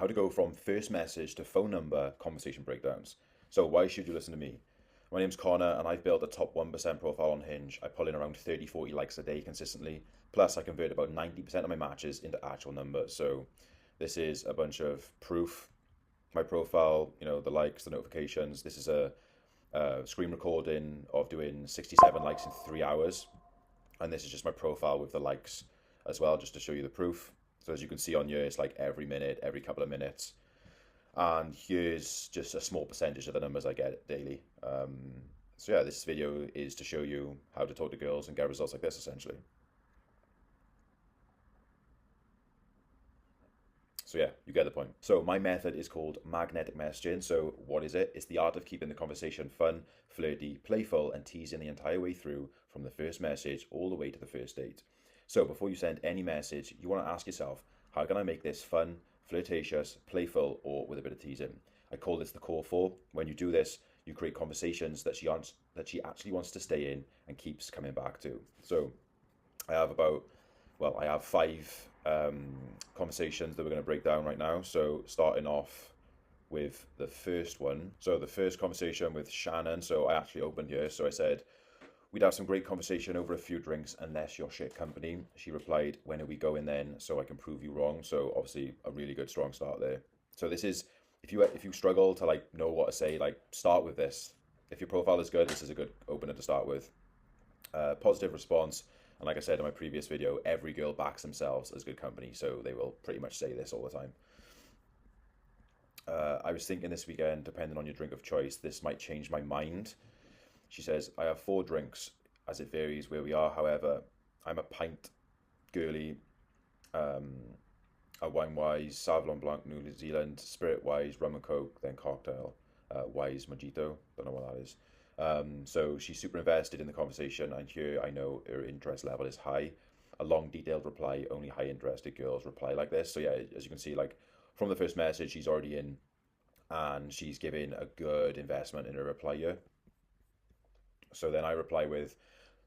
how to go from first message to phone number conversation breakdowns. So why should you listen to me? My name's Connor and I've built a top 1% profile on Hinge. I pull in around 30, 40 likes a day consistently. Plus I convert about 90% of my matches into actual numbers. So this is a bunch of proof. My profile, the likes, the notifications. This is a screen recording of doing 67 likes in 3 hours. And this is just my profile with the likes as well, just to show you the proof. So as you can see on here, it's like every minute, every couple of minutes. And here's just a small percentage of the numbers I get daily. So yeah, this video is to show you how to talk to girls and get results like this, essentially. So yeah, you get the point. So my method is called magnetic messaging. So what is it? It's the art of keeping the conversation fun, flirty, playful, and teasing the entire way through from the first message all the way to the first date. So before you send any message, you want to ask yourself, how can I make this fun, flirtatious, playful, or with a bit of teasing? I call this the core four. When you do this, you create conversations that she actually wants to stay in and keeps coming back to. So I have I have five conversations that we're going to break down right now. So starting off with the first one. So the first conversation with Shannon. So I actually opened here. So I said, we'd have some great conversation over a few drinks unless you're shit company. She replied, when are we going then so I can prove you wrong? So obviously a really good strong start there. So this is, if you struggle to know what to say, start with this. If your profile is good, this is a good opener to start with. Positive response. And like I said in my previous video, every girl backs themselves as good company, so they will pretty much say this all the time. I was thinking this weekend, depending on your drink of choice, this might change my mind. She says, I have 4 drinks, as it varies where we are. However, I'm a pint girly, a wine-wise, Sauvignon Blanc, New Zealand, spirit-wise, rum and coke, then cocktail, wise mojito, don't know what that is. So she's super invested in the conversation, and here I know her interest level is high. A long, detailed reply, only high interested girls reply like this. So yeah, as you can see, from the first message, she's already in, and she's giving a good investment in her reply here. So then I reply with,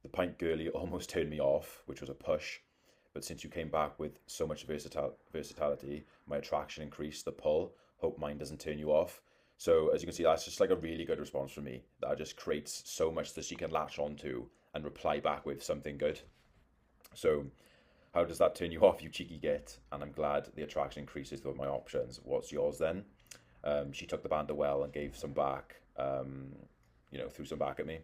the pint girly almost turned me off, which was a push. But since you came back with so much versatility, my attraction increased, the pull. Hope mine doesn't turn you off. So as you can see, that's just a really good response from me. That just creates so much that she can latch onto and reply back with something good. So how does that turn you off, you cheeky git? And I'm glad the attraction increases with my options. What's yours then? She took the banter well and gave some back, threw some back at me.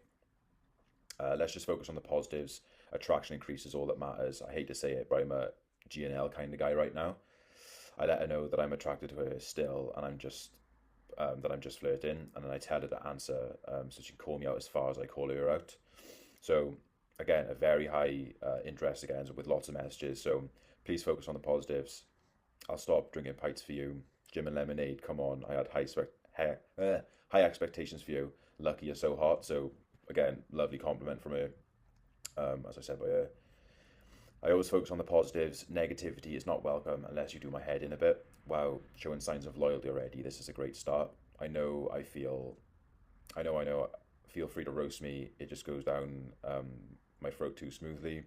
Let's just focus on the positives. Attraction increases all that matters. I hate to say it, but I'm a GNL kind of guy right now. I let her know that I'm attracted to her still, and I'm just flirting, and then I tell her to answer, so she can call me out as far as I call her out. So again, a very high interest again with lots of messages. So please focus on the positives. I'll stop drinking pints for you. Gin and lemonade, come on. I had high expectations for you. Lucky you're so hot. So again, lovely compliment from her. As I said by her. I always focus on the positives. Negativity is not welcome unless you do my head in a bit. Wow, showing signs of loyalty already. This is a great start. I know. Feel free to roast me. It just goes down my throat too smoothly.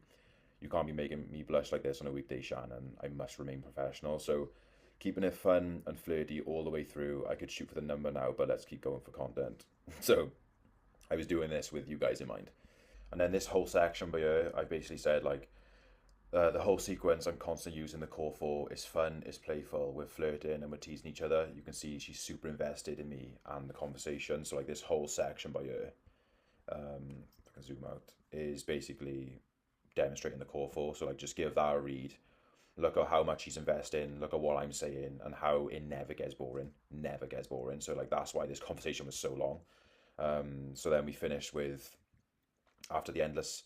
You can't be making me blush like this on a weekday, Shannon. I must remain professional. So keeping it fun and flirty all the way through. I could shoot for the number now, but let's keep going for content. So I was doing this with you guys in mind. And then this whole section by here, I basically said the whole sequence I'm constantly using the core for is fun, is playful, we're flirting and we're teasing each other. You can see she's super invested in me and the conversation. So this whole section by here, if I can zoom out, is basically demonstrating the core for. So just give that a read. Look at how much she's investing, look at what I'm saying, and how it never gets boring. Never gets boring. So that's why this conversation was so long. So then we finished with, after the endless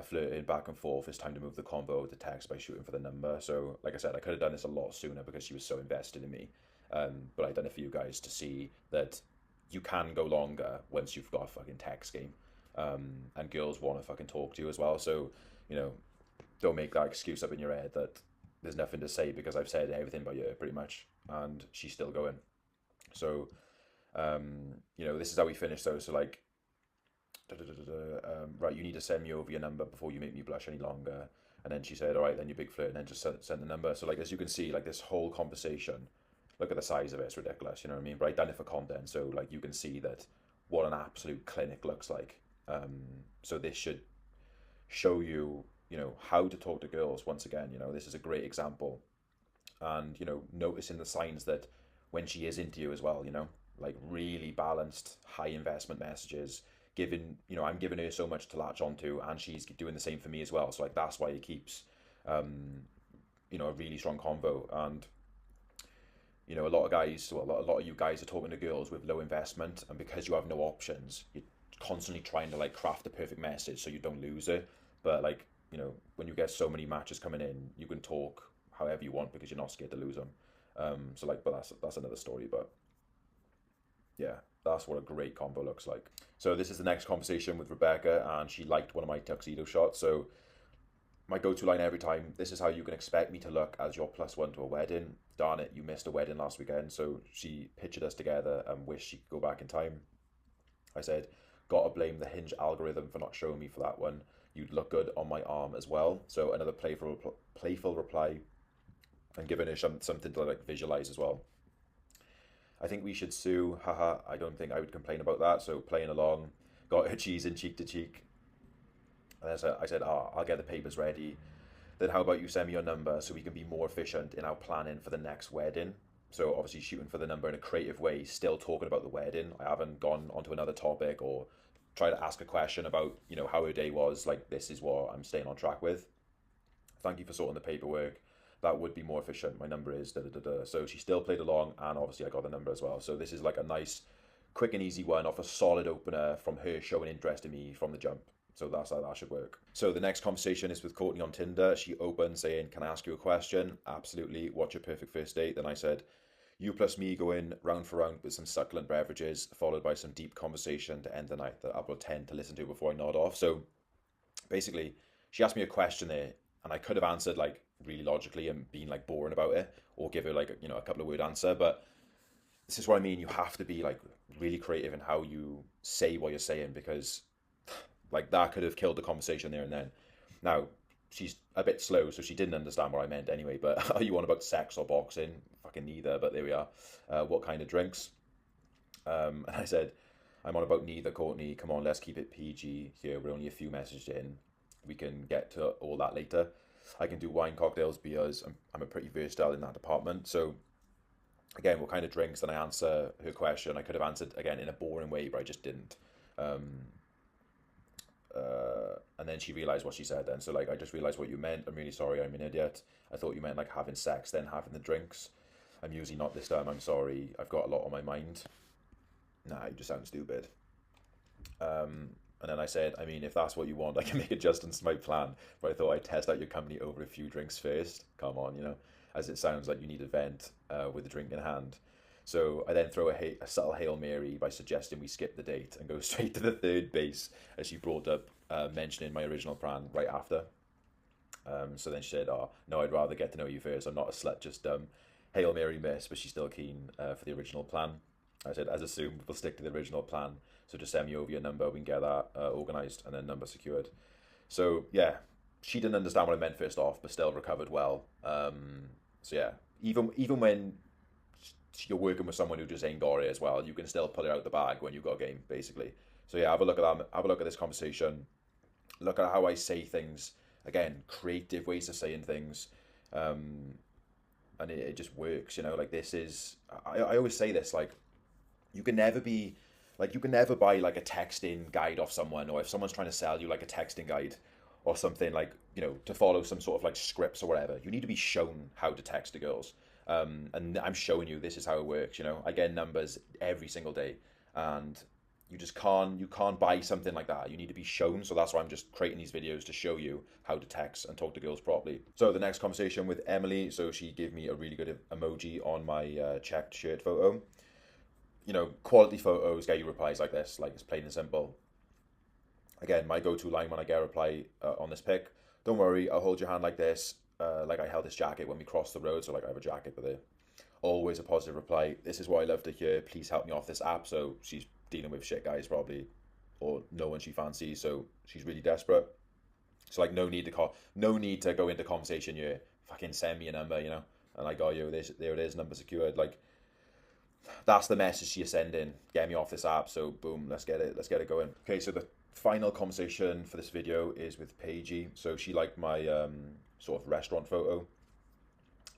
flirting back and forth, it's time to move the convo to text by shooting for the number. So like I said, I could have done this a lot sooner because she was so invested in me. But I've done it for you guys to see that you can go longer once you've got a fucking text game. And girls want to fucking talk to you as well. So, don't make that excuse up in your head that there's nothing to say because I've said everything by you pretty much. And she's still going. So, this is how we finish though. So right, you need to send me over your number before you make me blush any longer. And then she said, all right, then you big flirt, and then just sent the number. So as you can see, this whole conversation look at the size of it, it's ridiculous, you know what I mean? But I done it for content, so like you can see that what an absolute clinic looks like. So this should show you, you know, how to talk to girls. Once again, you know, this is a great example, and you know, noticing the signs that when she is into you as well, you know, like really balanced, high investment messages. Giving, you know, I'm giving her so much to latch onto, and she's doing the same for me as well. So like that's why it keeps, um, you know, a really strong convo. And you know, a lot of guys, well, a lot of you guys are talking to girls with low investment, and because you have no options, you're constantly trying to like craft the perfect message so you don't lose it. But like, you know, when you get so many matches coming in, you can talk however you want because you're not scared to lose them. So like, but that's another story. But yeah, that's what a great combo looks like. So this is the next conversation with Rebecca, and she liked one of my tuxedo shots. So my go-to line every time: "This is how you can expect me to look as your plus one to a wedding. Darn it, you missed a wedding last weekend." So she pictured us together and wished she could go back in time. I said, "Gotta blame the Hinge algorithm for not showing me for that one. You'd look good on my arm as well." So another playful reply, and giving her something to like visualize as well. "I think we should sue. Haha, I don't think I would complain about that." So playing along, got her cheese in cheek to cheek. And I said, "Oh, I'll get the papers ready. Then how about you send me your number so we can be more efficient in our planning for the next wedding?" So obviously shooting for the number in a creative way, still talking about the wedding. I haven't gone onto another topic or try to ask a question about, you know, how her day was. Like, this is what I'm staying on track with. "Thank you for sorting the paperwork. That would be more efficient. My number is da da da da." So she still played along, and obviously I got the number as well. So this is like a nice, quick and easy one off a solid opener from her showing interest in me from the jump. So that's how that should work. So the next conversation is with Courtney on Tinder. She opened saying, "Can I ask you a question?" "Absolutely. What's your perfect first date?" Then I said, "You plus me going round for round with some succulent beverages, followed by some deep conversation to end the night that I will tend to listen to before I nod off." So basically, she asked me a question there, and I could have answered like really logically and been like boring about it, or give her like you know, a couple of word answer. But this is what I mean. You have to be like really creative in how you say what you're saying, because like that could have killed the conversation there and then. Now, she's a bit slow, so she didn't understand what I meant anyway. But are you on about sex or boxing? Fucking neither, but there we are. What kind of drinks? And I said, "I'm on about neither, Courtney. Come on, let's keep it PG here. We're only a few messages in. We can get to all that later. I can do wine, cocktails, beers. I'm a pretty versatile in that department." So again, what kind of drinks? And I answer her question. I could have answered again in a boring way, but I just didn't. Um, and then she realized what she said then. So like, "I just realized what you meant. I'm really sorry. I'm an idiot. I thought you meant like having sex, then having the drinks. I'm usually not this time. I'm sorry. I've got a lot on my mind." "Nah, you just sound stupid." And then I said, "I mean, if that's what you want, I can make adjustments to my plan. But I thought I'd test out your company over a few drinks first. Come on, you know, as it sounds like you need a vent with a drink in hand." So I then throw a subtle Hail Mary by suggesting we skip the date and go straight to the third base, as she brought up mentioning my original plan right after. So then she said, "Oh, no, I'd rather get to know you first. I'm not a slut, just Hail Mary miss," but she's still keen for the original plan. I said, "As assumed, we'll stick to the original plan. So just send me over your number. We can get that organised and then number secured." So yeah, she didn't understand what I meant first off, but still recovered well. So yeah, even when you're working with someone who just ain't got it as well, you can still pull it out the bag when you've got a game, basically. So yeah, have a look at that. Have a look at this conversation. Look at how I say things. Again, creative ways of saying things. Um, and it just works, you know, like this is, I always say this, like, you can never be, like, you can never buy like a texting guide off someone, or if someone's trying to sell you like a texting guide or something, like, you know, to follow some sort of like scripts or whatever. You need to be shown how to text to girls. And I'm showing you this is how it works, you know. I get numbers every single day, and you can't buy something like that. You need to be shown. So that's why I'm just creating these videos to show you how to text and talk to girls properly. So the next conversation with Emily, so she gave me a really good emoji on my checked shirt photo. You know, quality photos get you replies like this. Like, it's plain and simple. Again, my go-to line when I get a reply on this pic: "Don't worry, I'll hold your hand like this, like I held this jacket when we crossed the road." So like, I have a jacket with it. Always a positive reply: "This is what I love to hear. Please help me off this app." So she's dealing with shit guys probably, or no one she fancies. So she's really desperate. So like, no need to go into conversation. You fucking send me a number, you know, and I got you this. There it is, number secured. Like, that's the message you're sending. Get me off this app. So boom, let's get it going. Okay, so the final conversation for this video is with Paigey. So she liked my sort of restaurant photo.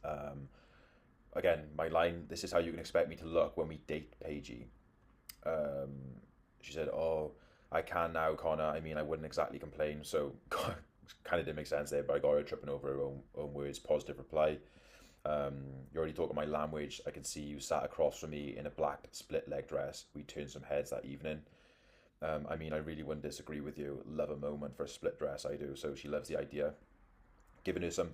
Um, Again, my line, this is how you can expect me to look when we date Paigey. Um, she said, "Oh, I can now, Connor. I mean, I wouldn't exactly complain." So kind of didn't make sense there, but I got her tripping over her own words. Positive reply. You're already talking my language. I can see you sat across from me in a black split leg dress. We turned some heads that evening. I mean, I really wouldn't disagree with you. Love a moment for a split dress. I do. So she loves the idea. Giving her some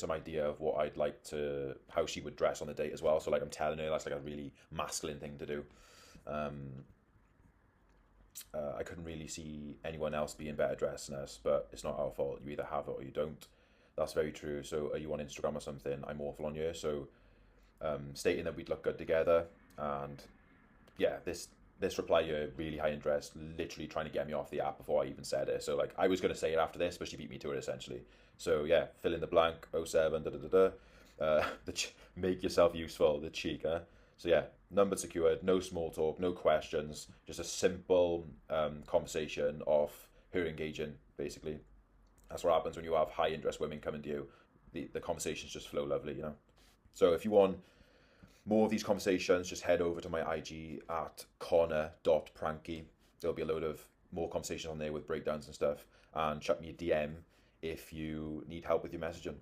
idea of what I'd like to, how she would dress on the date as well. So like I'm telling her that's like a really masculine thing to do. Um, I couldn't really see anyone else being better dressed than us, but it's not our fault. You either have it or you don't. That's very true. So are you on Instagram or something? I'm awful on you. So stating that we'd look good together, and yeah, this reply here really high interest, literally trying to get me off the app before I even said it. So like I was gonna say it after this, but she beat me to it essentially. So yeah, fill in the blank. Oh 07 da da da da. Make yourself useful. The cheek, huh? So yeah, number secured. No small talk. No questions. Just a simple conversation of her engaging. Basically, that's what happens when you have high interest women coming to you. The conversations just flow lovely, you know. So if you want more of these conversations, just head over to my IG at connor.pranky. There'll be a load of more conversations on there with breakdowns and stuff. And chuck me a DM if you need help with your messaging.